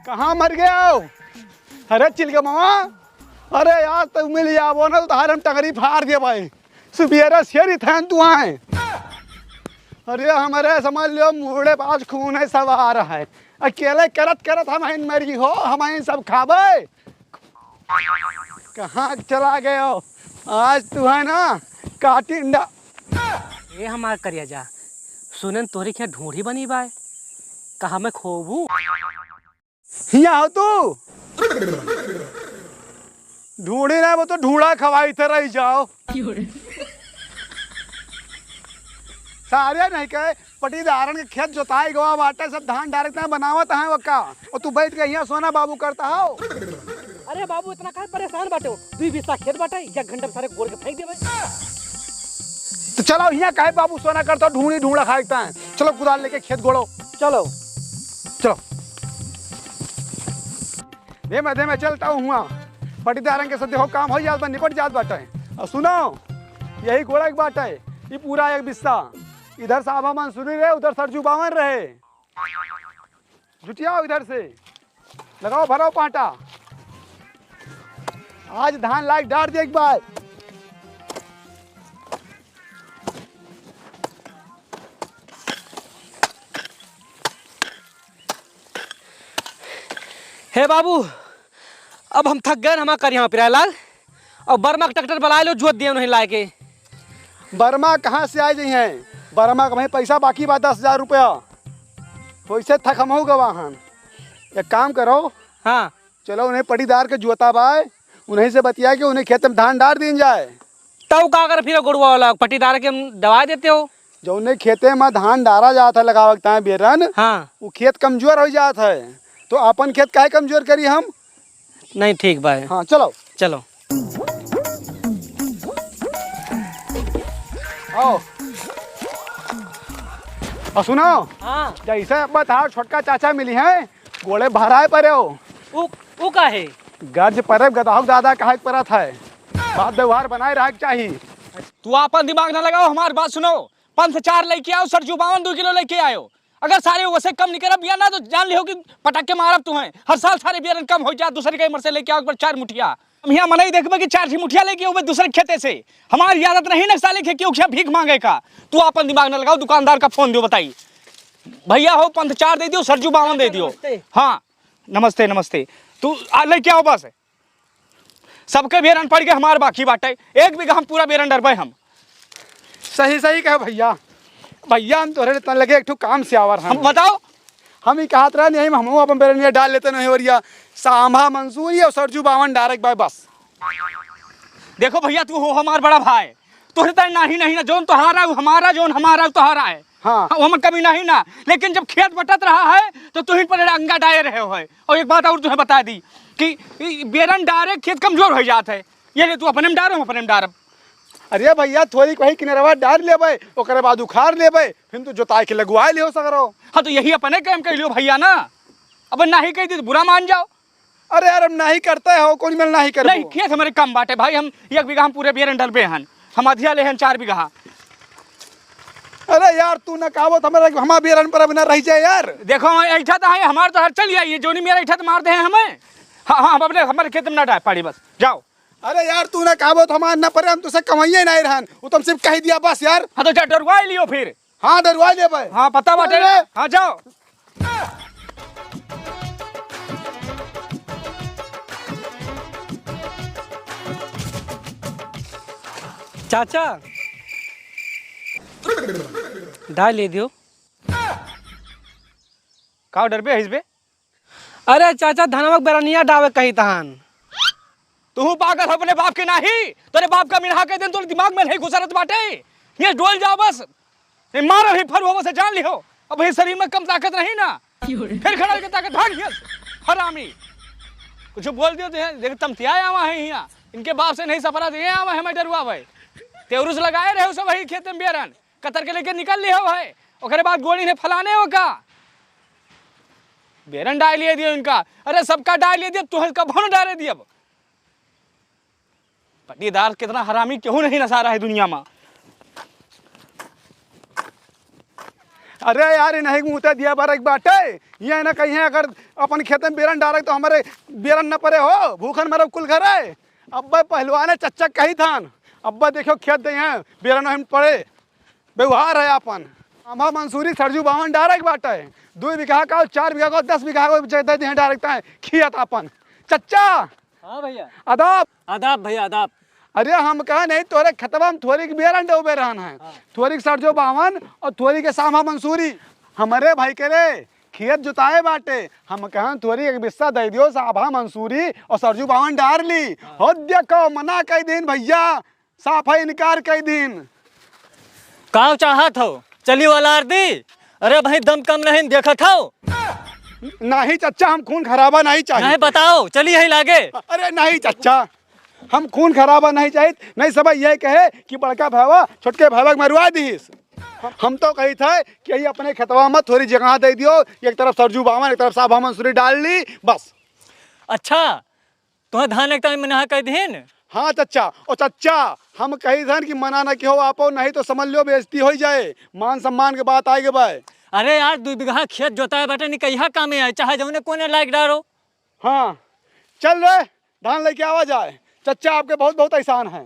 कहाँ मर गए हो? अरे चिल के मामा, अरे यार तुम मिल जाओ ना तो हम टंगरी फाड़ दिए भाई। सुबेरा शेर थे तू आए। अरे हमारे समझ लो मुड़े पास खून है सब आ रहा है। अकेले करत करत हम मरी हो, हम सब खाबे। कहाँ चला गए हो? आज तू है ना काटी ये हमार करिया जा सुनन तोरी क्या ढूंढी बनी बाय कहा मैं खोबू हिया हो तू। ढूंढी ना वो तो ढूंढा खवाई थे रही जाओ। सारे नहीं कहे पटीदारन के खेत जोताई गवा बाटे सब धान डायरेक्ट बनावत है वक्का और तू बैठ के यहाँ सोना बाबू करता हो। अरे बाबू इतना काहे परेशान बाटे हो? 2 बिस्सा खेत बाटे, 1 घंटे में सारे गोड़ के फेंक देबे। तो चलो यहाँ काहे बाबू सोना करता हो? ढूंढी ढूंढा खाता है। चलो कुदाल लेके खेत गोड़ो। चलो चलो दे मैं चलता हूँ हुआ पटीदारन के साथ देखो काम हो जात बा, निपट जात बाटे। और सुनो यही घोड़ा एक बात है, ये पूरा 1 बिस्सा। इधर साहबा मंसूरी रहे, उधर सरजू बावन रहे। जुटियाओ इधर से, लगाओ भरो पाटा। आज धान लायक डाल दे एक बार। हे बाबू अब हम थक गए, हम कर यहाँ पिरालाल और बर्मा का ट्रैक्टर बुला लो, जोत दिए नहीं लाए के। बर्मा कहाँ से आ जाई हैं? बर्मा का पैसा बाकी बा 10,000 रुपया। वैसे थक हम गवाहन। एक काम करो, हाँ चलो उन्हें पटीदार के जोता बाय, उन्हीं से बतिया के उन्हें खेत में धान डाल दी जाए। तब का कर फिर गुड़वा वाला पट्टीदार के हम दवा देते हो? जो उन्हें खेते में धान डाला जाता है लगावता है बेरन, हाँ वो खेत कमजोर हो जाता है। तो अपन खेत काहे कमजोर करी हम? नहीं ठीक भाई। हाँ चलो चलो आओ। और सुनो, हाँ जैसे बताओ छोटका चाचा मिली हैं, गोले भराए परे हो। वो का है गर्ज पर गदाहो दादा कहा परत है। बात व्यवहार बनाए रहे चाहिए। तू आपन दिमाग ना लगाओ, हमारी बात सुनो। 5 से 4 लेके आओ, सरजू 52 2 किलो लेके आयो। अगर सारे वैसे कम नहीं करब ना तो जान लियो कि पटक के मारब तुम्हें। हर साल सारे बियरन कम हो जाए, दूसरे के मर से लेके आओ पर 4 मुठिया। हम यहाँ मनाई देखबे कि 4 मुठिया लेके आओ दूसरे खेते से। हमारी आदत नहीं ना साले के क्यों भीख मांगे का। तू आपन दिमाग ना लगाओ, दुकानदार का फोन दो बताई भैया हो 5 4 दे दियो, सरजू 52 दे दियो। हाँ नमस्ते नमस्ते। तू लेके आओ बस। सबके बेरन पड़ के हमारे बाकी बाटे। 1 बीघा हम पूरा बेरन डरबे हम। सही सही कहे भैया। भैया हम तोहरे इतना लगे एक ठो काम से आवर हम बताओ हम ही कहत रहे नहीं हम अपन बेरनिया डाल लेते नहीं और या सांभा मंसूरी और सरजू 52 डायरेक्ट बाय बस। देखो भैया तू हो हमार बड़ा भाई, तोहरे तो नहीं नहीं ना, जोन तोहारा हमारा, जोन हमारा तोहारा है। हाँ हम कभी नहीं ना, लेकिन जब खेत बटत रहा है तो तुहिन पर अंगा डाले रहे हो है। और एक बात और तुम्हें बता दी कि बेरन डायरेक्ट खेत कमजोर हो जाता है। ये ले तू अपने में डारो, हम अपने में डारब। अरे भैया थोड़ी कहीं किनरवा डाल लेबे, ओकरे बाद उखाड़ लेबे, फिर तू जोताई के लगवाए लियो सगरो। हाँ तो यही अपने काम कर लियो भैया ना। अब नहीं कही तो बुरा मान जाओ। अरे यार हम नहीं करते हो, कौन मिल नहीं कर नहीं खेत हमारे कम बाटे भाई। हम 1 बीघा हम पूरे बेरन डलबे हन, हम अधिया ले हन 4 बीघा। अरे यार तू ना कहो हमारे हमारा बेरन पर अब ना रह जाए यार। देखो ऐठा तो है हमारे, तो हर चल जाइए जोनी मेरा ऐठा तो मार दे हैं हमें। हाँ हाँ हम अपने हमारे खेत में ना डाल पाड़ी बस जाओ। अरे यार तू ना कहो तो हमारा ना परे, हम तुझसे कमाइए नहीं रहन, वो तुम सिर्फ कह दिया बस यार। हाँ तो डरवा लियो फिर। हाँ डरवा लेबे। हाँ पता बाटे। हाँ जाओ। चाचा डाल ले दियो। का डरबे है इसबे? अरे चाचा धनवक बेरनिया डावे कही तहान। तू पागल अपने बाप के नहीं, तेरे बाप का मिनहा के दिन तो दिमाग में नहीं घुसरत बाटे। ये डोल जाओ बस, ये मारो ही फर हो बस, जान लियो। अब ये शरीर में कम ताकत नहीं ना, फिर खड़ा के ताकत भाग गया हरामी। कुछ बोल दियो तो देख तमतिया आवा है यहाँ, इनके बाप से नहीं सपरा दिए आवा है। मैं डरुआ भाई तेवरुस लगाए रहे हो सब वही खेत में बेरन कतर के लेके निकल लियो भाई। ओकरे बाद गोली ने फलाने हो का बेरन डाल लिए दियो इनका। अरे सबका डाल लिए दियो, तुहर कब न डाले दियो। पट्टीदार कितना हरामी क्यों नहीं नसा रहा है दुनिया में। अरे यार नहीं मुँहते दिया बार एक बाटे ये ना कहीं अगर अपन खेत में बेरन डाले तो हमारे बेरन न पड़े हो भूखन मरो कुल घर है। अब्बा पहलवान चच्चा कही थान अब्बा देखो खेत दे हैं बेरन हम पड़े व्यवहार है अपन अम्मा मंसूरी सरजू बावन डायरेक्ट बाटे 2 बीघा का 4 बीघा का 10 बीघा को दे हैं डायरेक्ट है खियत अपन चच्चा। हाँ भैया। अदाब आदाब भैया आदाब। अरे हम कहा नहीं तोरे खतबा में थोड़ी बेरन डूबे रहन है थोड़ी सरजो बावन और थोड़ी के सामा मंसूरी हमारे भाई के रे खेत जुताए बाटे हम कहा थोड़ी एक बिस्सा दे दियो साभा मंसूरी और सरजू बावन डार ली हो देखो मना कई दिन भैया साफा इनकार कई दिन का चाहत हो चली वाला आरती। अरे भाई दम कम नहीं देखत हो नहीं चच्चा हम खून खराबा नहीं चाहिए नहीं बताओ चली है लागे। अरे नहीं चच्चा हम खून खराबा नहीं चाहिए नहीं सब ये कहे कि बड़का भैया छोटके भैया मरवा दीस हम तो कही थे कि यही अपने खेतवा में थोड़ी जगह दे दियो एक तरफ सरजू बावन एक तरफ साभा मंसूरी डाल ली बस। अच्छा तुम्हें धान एक टाइम मना कर दीन। हाँ चच्चा और चच्चा हम कही थे कि मना न क्यों आपो नहीं तो समझ लो बेइज्जती हो जाए मान सम्मान के बात आएगी भाई। अरे यार 2 बीघा खेत जोताए बैठे नहीं कहिया काम है चाहे जौने कोने लायक डारो। हाँ चल रे धान लेके आवा जाए चच्चा आपके बहुत बहुत एहसान है।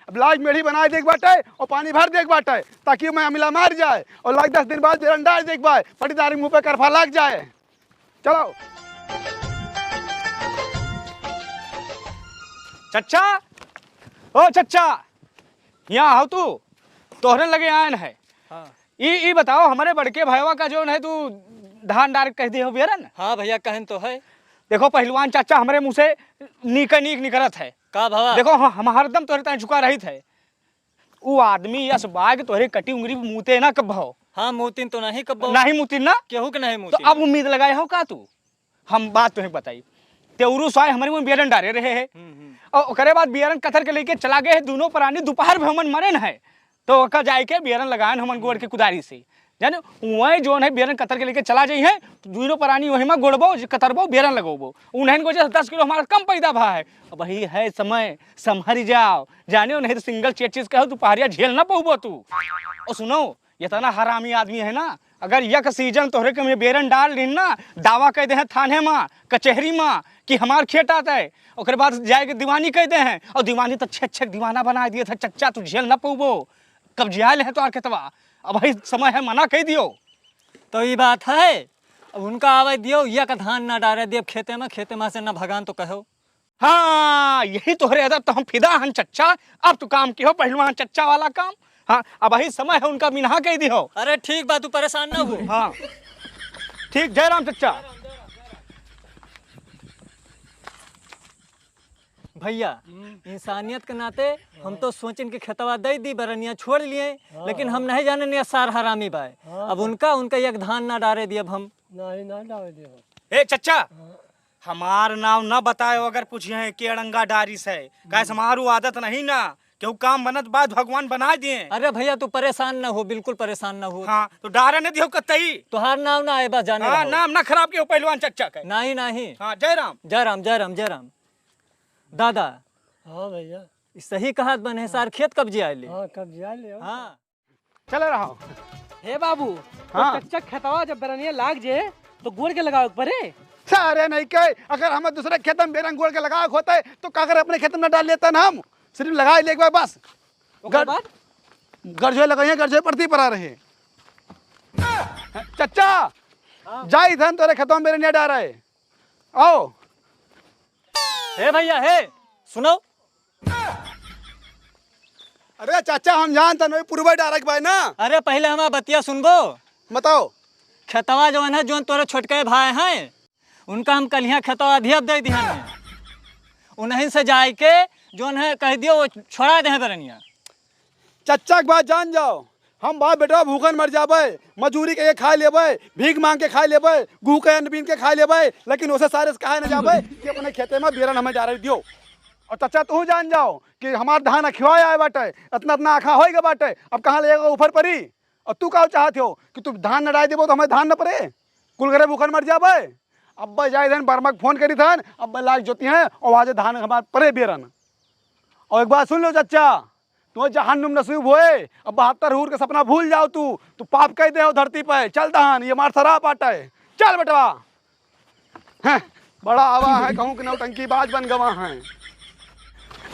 अब लाज मेढ़ी बनाए देख बाटे और पानी भर देख बाटे ताकि मैं अमिला मार जाए और लाख 10 दिन बाद बेरन डाल देख पाए पटीदारी मुंह पे करफा लग जाए। चलो चच्चा ओ चच्चा यहाँ हो तू तोहरे लगे आयन है। हाँ ये बताओ हमारे बड़के भैया का जो है तू धान डायरेक्ट कह दे हो बेरन। हाँ भैया कहन तो है। देखो पहलवान चाचा हमारे मुँह से नीक निकलत है का भावा देखो हम हरदम तोहरे तय झुका रही थे वो आदमी यस बाग तोहरे कटी उंगली मुँहते ना कब हो। हाँ मोतिन तो नहीं कब नहीं मुतिन ना केहू के नहीं तो मोतिन। अब उम्मीद लगाए हो का तू हम बात तुम्हें बताई तेरू स्वाय हमारे मुँह बेरन डारे रहे है और ओकरे बाद बियरन कथर के लेके चला गए दोनों प्राणी दोपहर में हमन मरे न है तो ओकर जाए के बियरन लगाए हमन गोड़ के कुदारी से जाने वही जो है बियरन कतर के लेके चला जाई है तो दोनों प्राणी वही में गोड़बो कतरबो बियरन लगोबो उन्हें को 10 किलो हमारा कम पैदा भा है अब वही है समय संभरी जाओ जाने नहीं तो सिंगल चीज कहो तू पहाड़िया झेल ना पाऊबो तू। और सुनो ये तना हरामी आदमी है ना अगर यक सीजन तोहरे के में बेरन डाल ली ना दावा कह दे हैं थाने में कचहरी में कि हमार खेत आता है और बाद जाए के दीवानी कह दे हैं और दीवानी तो छे दीवाना बना दिए था चच्चा तू झेल ना पाऊबो कब जियाल है तो आर खेतवा अब भाई समय है मना कह दियो। तो ये बात है अब उनका आवाज दियो या का धान ना डारे दियो खेते में से ना भगवान तो कहो। हाँ यही तोहरे अदब तो हम फिदा हन चच्चा अब तू काम कियो पहलवान चच्चा वाला काम। हाँ अब वही समय है उनका मिनहा कह दियो। अरे ठीक बात तू परेशान ना हो। हाँ ठीक जय राम चच्चा। भैया इंसानियत के नाते हम तो सोचन के खेतवा दे दी बरनिया छोड़ लिए लेकिन हम नहीं जाने नहीं सार हरामी बाय अब उनका एक धान ना डारे दिए अब हम नहीं ना डाल दियो। ए चच्चा हमार नाम न बतायो अगर पूछिए के अड़ंगा डारिस है कैसे हमारू आदत नहीं ना क्यों काम बनत बाद भगवान बना दिए। अरे भैया तू परेशान ना हो बिल्कुल परेशान ना हो। हाँ तो डारे न दियो कतई तुहार नाम ना आए बस जाने हाँ रहो। नाम ना खराब कियो पहलवान चच्चा के। नहीं नहीं हाँ जय राम जय राम जय राम जय राम। दादा हाँ भैया सही कहत बने सार खेत कब जी आए हाँ कब जा लियो। हाँ चल रहा हूँ। हे बाबू हाँ। कच्चा खेतवा जब बेरनिया लाग जे तो गोड़ के लगाओ परे। सारे नहीं कहे अगर हमें दूसरे खेत में बेरन गोड़ के लगा होता है तो काकर अपने खेत में डाल लेता ना हम सिर्फ लगा ले बस गरजोए लगाइए गरजोए पड़ती पर आ रहे चच्चा जाई धन तोरे खेतों में बेरनिया डाल रहे आओ। हे भैया हे सुनो। अरे चाचा हम जानते नहीं पूर्व डायरेक्ट भाई ना। अरे पहले हमारा बतिया सुनबो बताओ खेतवा जो है जो तोरे छोटके भाई हैं उनका हम कलिया खेतवा अधियब दे दिया उन्हीं से जाए के जो है कह दियो वो छोड़ा दे बेरनिया। चच्चा के बात जान जाओ हम बाप बेटा भूखन मर जाबे मजूरी के खा लेबे भीख मांग के खा लेबे गू के अन्न बीन के खा लेबे लेकिन उसे सारे से कहा न जाबे कि अपने खेते में बेरन हमें डाल दियो। और चच्चा तू जान जाओ कि हमार धान अखिवा आए बाटे इतना इतना आखा होएगा बाटे अब कहाँ लेगा ऊपर परी और तू का चाहते हो कि तू धान न डाल देबो तो हमें धान न पड़े कुल घरे भूखन मर जाबे। अब्बा जाए धन बर्मा फोन करी थान अब्बा लाग जोती हैं और आज धान हमारे परे बेरन। और एक बात सुन लो चच्चा तू जहन्नुम नसीब होए। अब 72 हूर के सपना भूल जाओ तू पाप कह दे हो धरती पे। चल दहन ये मार सरा पाटा है। चल बेटवा हैं बड़ा आवा है कहूँ कि नौटंकी बाज बन गवा हैं।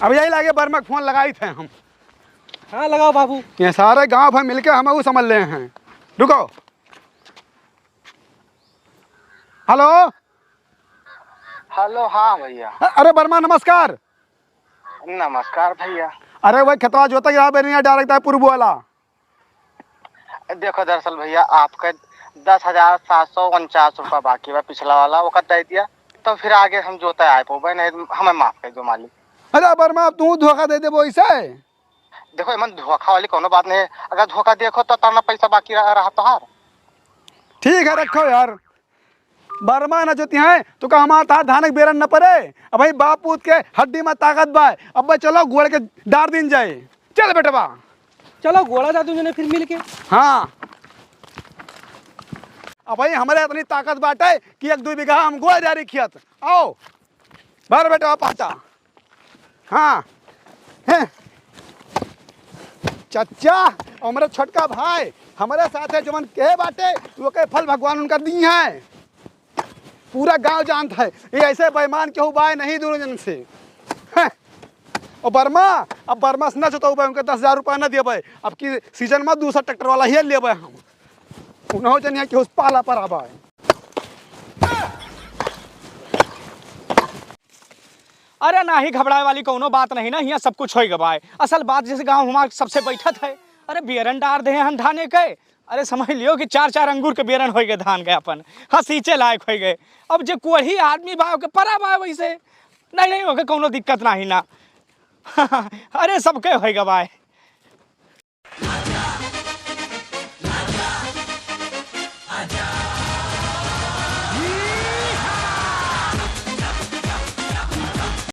अब यही लागे बर्मा फोन लगाई थे हम। हाँ लगाओ बाबू। ये सारे गांव भर मिलके हमें वो समझ ले हैं। रुको हेलो हेलो। हाँ भैया। अरे बर्मा नमस्कार। नमस्कार भैया। अरे वही खतवा जोता यहाँ पे डायरेक्ट है पूर्व वाला। देखो दरअसल भैया आपका 10,749 रुपया बाकी बा पिछला वाला वो दे दिया तो फिर आगे हम जोता आए पाओ नहीं हमें माफ कर दो मालिक। अरे बर्मा अब तू धोखा दे वो ऐसे। देखो मन धोखा वाली कोनो बात नहीं है। अगर धोखा देखो तो तना पैसा बाकी रहा तो हार। ठीक है रखो यार। बर्मा न जोती हैं तो का हमारा था धानक बेरन न पड़े। अब भाई बाप पूत के हड्डी में ताकत बाय। अब भाई चलो गोड़ के डार दिन जाए। चल बेटवा चलो घोड़ा दादू ने फिर मिल के। हाँ अब भाई हमारे इतनी ताकत बाटे कि 1-2 बीघा हम गोड़ जारी खियत। आओ भर बेटवा पाटा। हाँ हैं चचा और मेरा छोटका भाई हमारे साथ है जो मन के बाटे वो के फल भगवान उनका दी है। पूरा गांव जानता है ये ऐसे बेईमान केहू बाय नहीं दोनों जन से। और बर्मा अब बर्मा से न जोता उनके 10,000 रुपया न दिए भाई। अब की सीजन में दूसरा ट्रैक्टर वाला ही ले हम उन्होंने जन कि उस पाला पर आबा है। अरे ना ही घबराए वाली कोनो बात नहीं ना। यहाँ सब कुछ हो गवाए। असल बात जैसे गांव हमारे सबसे बैठत है। अरे बेरन डार दे हम धाने के। अरे समझ लियो कि 4-4 अंगूर के बेरन हो गए धान के अपन। हाँ सींचे लायक हो गए। अब जो कोई आदमी भाव के परा बा वैसे नहीं होगा कोनो दिक्कत नहीं ना। अरे सबके हो गवाए।